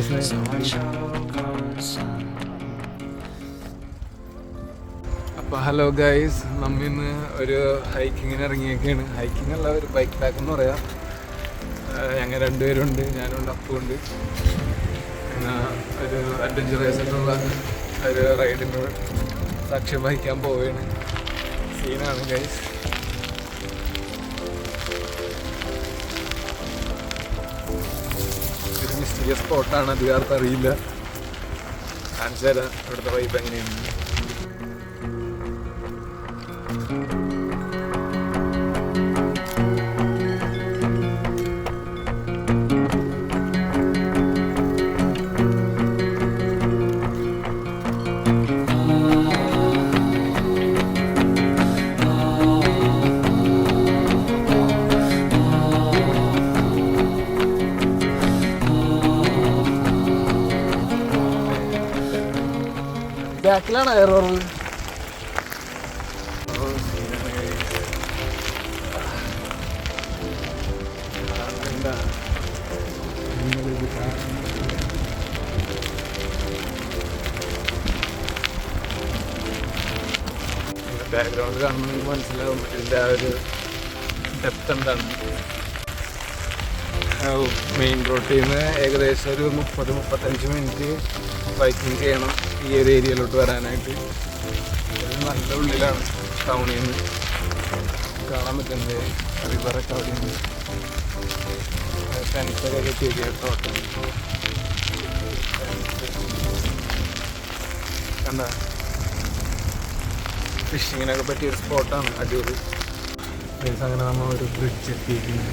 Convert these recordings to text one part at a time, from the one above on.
അപ്പോൾ hello guys, നമ്മിന്ന് ഒരു ഹൈക്കിങ്ങിന് ഇറങ്ങിയൊക്കെയാണ്. Hiking അല്ല, ഒരു ബൈക്ക് പാക്ക് എന്ന് പറയാം. ഞങ്ങൾ രണ്ടുപേരുണ്ട്, ഞാനുണ്ട്, അപ്പുണ്ട്. ഒരു അഡ്വഞ്ചറേഴ്സ് ആയിട്ടുള്ള ഒരു റൈഡിന് സാക്ഷ്യം വഹിക്കാൻ പോവുകയാണ്. സീനാണ് ഗൈസ്. ഒരു മിസ്റ്റീരിയസ് സ്പോട്ടാണ്, അധികാർക്ക് അറിയില്ല. കാണിച്ചു തരാം ഇവിടുത്തെ വൈബ് എങ്ങനെയാണ്. ബാക്കിലാണ് എയർ കുറവ്. ബാക്ക്ഗ്രൗണ്ട് കാണുമ്പോൾ മനസ്സിലാവും ഇതിൻ്റെ ആ ഒരു ഡെപ്ത് എന്താണ്. മെയിൻ റോഡിൽ നിന്ന് ഏകദേശം ഒരു 30-35 മിനിറ്റ് ബൈക്കിങ് ചെയ്യണം ഈ ഒരു ഏരിയയിലോട്ട് വരാനായിട്ട്. നല്ല ഉള്ളിലാണ് ടൗണിൽ നിന്ന് കാണാൻ പറ്റുന്നത്. റിവറൊക്കെ അവിടെ നിന്ന് ഫെൻസൊക്കെ കെട്ടിയൊക്കെ ടോട്ടൽ കണ്ട. ഫിഷിങ്ങിനൊക്കെ പറ്റിയൊരു സ്പോട്ടാണ്, അടിപൊളി. അങ്ങനെ നമ്മൾ ഒരു ബ്രിഡ്ജ് എത്തിയിരിക്കുന്നു.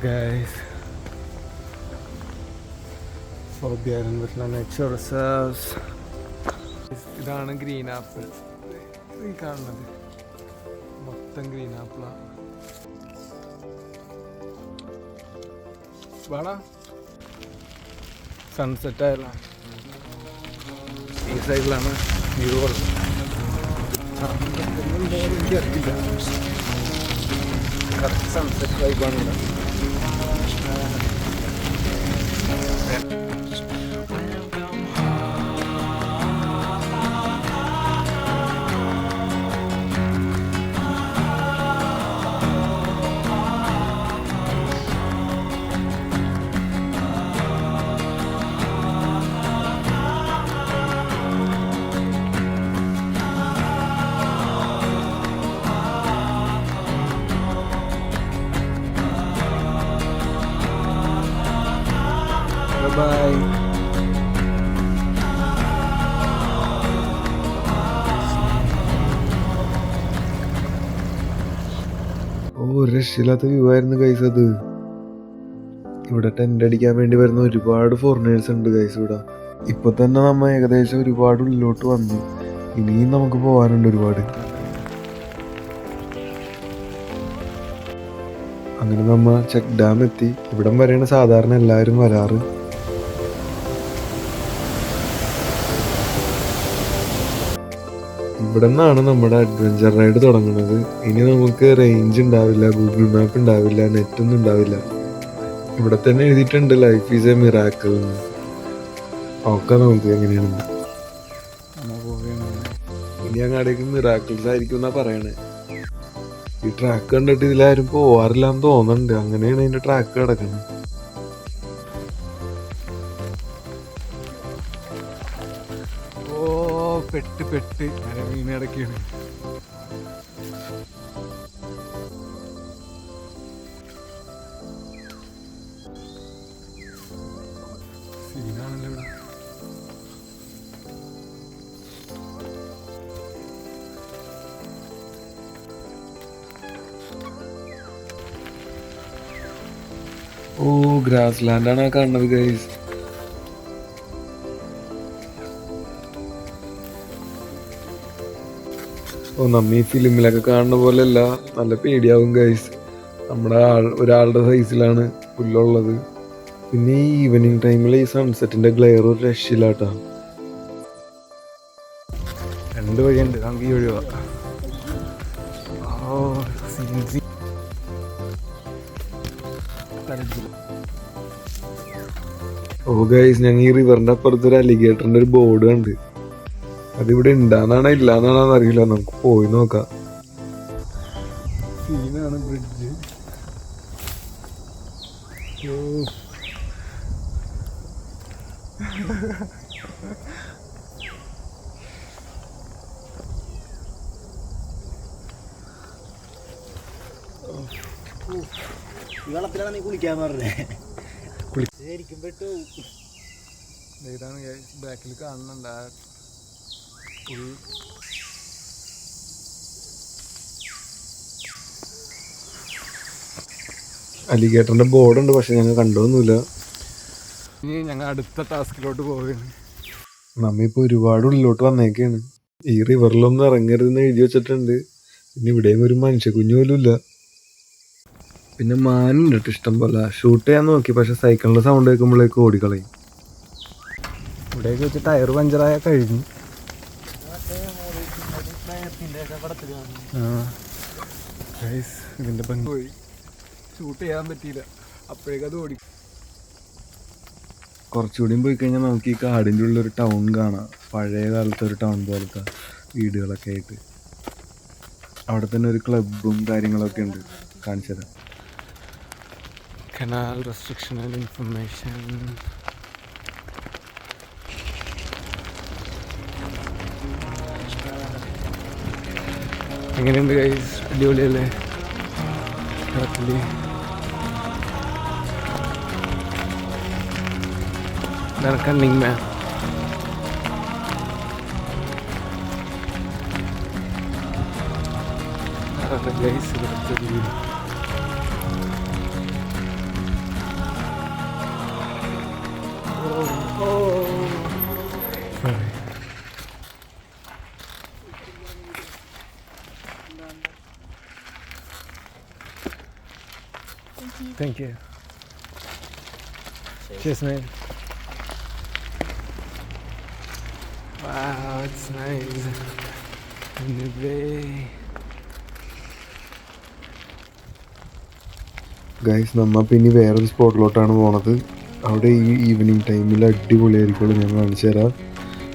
Guys, forbearing with the nature reserves. ഇതാണ് ഗ്രീൻ ആപ്പിൾ. ഈ കാണുന്നത് മൊത്തം ഗ്രീൻ ആപ്പിളാണ്. വേണ സൺസെറ്റ് ആയല്ല ഈ സൈഡിലാണ് വ്യൂ ഉള്ളത്. എനിക്കറിയില്ല, കറക്റ്റ് സൺസെറ്റ് വൈബാണ് ഇവിടെ. Bye. രക്ഷയില്ലാത്ത വ്യൂ ആയിരുന്നു ഗൈസ് അത്. ഇവിടെ ടെന്റ് അടിക്കാൻ വേണ്ടി വരുന്ന ഒരുപാട് ഫോറിനേഴ്സ് ഉണ്ട് ഗൈസ് ഇവിടെ. ഇപ്പൊ തന്നെ നമ്മ ഏകദേശം ഒരുപാട് ഉള്ളിലോട്ട് വന്നു. ഇനിയും നമുക്ക് പോകാനുണ്ട് ഒരുപാട്. അങ്ങനെ നമ്മ ചെക്ക് ഡാം എത്തി. ഇവിടം വരെയാണ് സാധാരണ എല്ലാവരും വരാറ്. ഇവിടെ നിന്നാണ് നമ്മുടെ അഡ്വഞ്ചർ റൈഡ് തുടങ്ങുന്നത്. ഇനി നമുക്ക് റേഞ്ച് ഉണ്ടാവില്ല, ഗൂഗിൾ മാപ്പ് ഉണ്ടാവില്ല, നെറ്റൊന്നും ഉണ്ടാവില്ല. ഇവിടെ തന്നെ എഴുതിയിട്ടുണ്ട് ലൈഫ് ഈസ് എ മിറാക്കിൾ എന്ന്. നോക്കാം നമുക്ക് എങ്ങനെയാണെന്ന്. ഇനി അങ്ങാടേക്ക് മിറാക്കിൾസ് ആയിരിക്കും എന്നാ പറയണേ. ഈ ട്രാക്ക് കണ്ടിട്ട് ഇതിലാരും പോവാറില്ലാന്ന് തോന്നുന്നുണ്ട്. അങ്ങനെയാണ് അതിന്റെ ട്രാക്ക് കിടക്കുന്നത്. പെട്ട് മീനടക്കാണ്. സീനാണല്ലോ ഇവിടെ. ഗ്രാസ് ലാൻഡാണ് കാണുന്നത് ഗൈസ്. ഓ, നമ്മ ഈ ഫിലിമിലൊക്കെ കാണുന്ന പോലെയല്ല, നല്ല പേടിയാവും ഗൈസ്. നമ്മുടെ ഒരാളുടെ സൈസിലാണ് പുല്ലുള്ളത്. പിന്നെ ഈ ഈവനിങ് ടൈമിൽ ഈ സൺസെറ്റിന്റെ ഗ്ലെയർ ഒരു രക്ഷയില്ലാട്ടാ. 2 വഴിയുണ്ട്, നമുക്ക് ഈ വഴി പോവാം. ഓ ഗൈസ്, ഞങ്ങൾ ഈ റിവറിന്റെ അപ്പുറത്ത് ഒരു അലിഗേറ്ററിന്റെ ഒരു ബോർഡ് കണ്ട്. അതിവിടെ ഉണ്ടാന്നാണോ ഇല്ലാന്നാണോ അറിയില്ല, നമുക്ക് പോയി നോക്കാം. സീനാണ് ബ്രിഡ്ജ്. വെള്ളത്തിലാണ് നീ കുളിക്കാൻ പറഞ്ഞേ. ഇതാണ് ബാക്കിൽ കാണുന്നുണ്ട് ആ ഫുൾ. അലിഗേറ്ററിന്റെ ബോർഡ് ഉണ്ട്, പക്ഷെ ഞങ്ങൾ കണ്ടൊന്നുമില്ല. ഇനി ഞങ്ങൾ അടുത്ത ടാസ്കിലോട്ട് പോവുകയാണ്. നമ്മിപ്പോൾ ഒരുപാട് ഉള്ളിലോട്ട് വന്നേക്കാണ്. ഈ റിവറിലൊന്നും ഇറങ്ങരുതെന്ന് എഴുതി വെച്ചിട്ടുണ്ട്. പിന്നെ ഇവിടെയും ഒരു മനുഷ്യ കുഞ്ഞു പോലും ഇല്ല. പിന്നെ മാനുണ്ട് കേട്ടോ ഇഷ്ടം പോലെ. ഷൂട്ട് ചെയ്യാൻ നോക്കി, പക്ഷെ സൈക്കിളിന്റെ സൗണ്ട് കേൾക്കുമ്പോഴേക്ക് ഓടിക്കളയും. ഇവിടേക്ക് വെച്ച് ടയർ പഞ്ചറായ കഴിഞ്ഞു. ഇതിന്റെ പങ്ക് പോയി, ഷൂട്ട് ചെയ്യാൻ പറ്റിയില്ല. അപ്പോഴേക്കും അത് ഓടി. കുറച്ചുകൂടിയും പോയി കഴിഞ്ഞാൽ നമുക്ക് ഈ കാടിൻ്റെ ഉള്ളൊരു ടൗൺ കാണാം. പഴയ കാലത്തെ ഒരു ടൗൺ പോലത്തെ വീടുകളൊക്കെ ആയിട്ട്. അവിടെ തന്നെ ഒരു ക്ലബും കാര്യങ്ങളൊക്കെ ഉണ്ട്, കാണിച്ചു തരാം. Canal restriction and information. എങ്ങനെയുണ്ട് ഗൈസ്? അടിപൊളിയല്ലേ? ഇതാണ് കണ്ണിങ് മാൻ. ഗൈസ് ഇവിടുത്തെ view. Thank you. Cheers, man. Wow, it's nice. In the bay. Guys, നമ്മ പിന്നെ വേറൊരു സ്പോട്ടിലോട്ടാണ് പോണത്. അവിടെ ഈ ഈവനിങ് ടൈമിൽ അടിപൊളിയായിരിക്കുള്ളൂ. ഞാൻ കാണിച്ചു തരാം.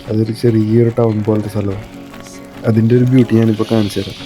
അതൊരു ചെറിയൊരു ടൗൺ പോലത്തെ സ്ഥലമാണ്. അതിൻ്റെ ഒരു ബ്യൂട്ടി ഞാനിപ്പോൾ കാണിച്ചു തരാം.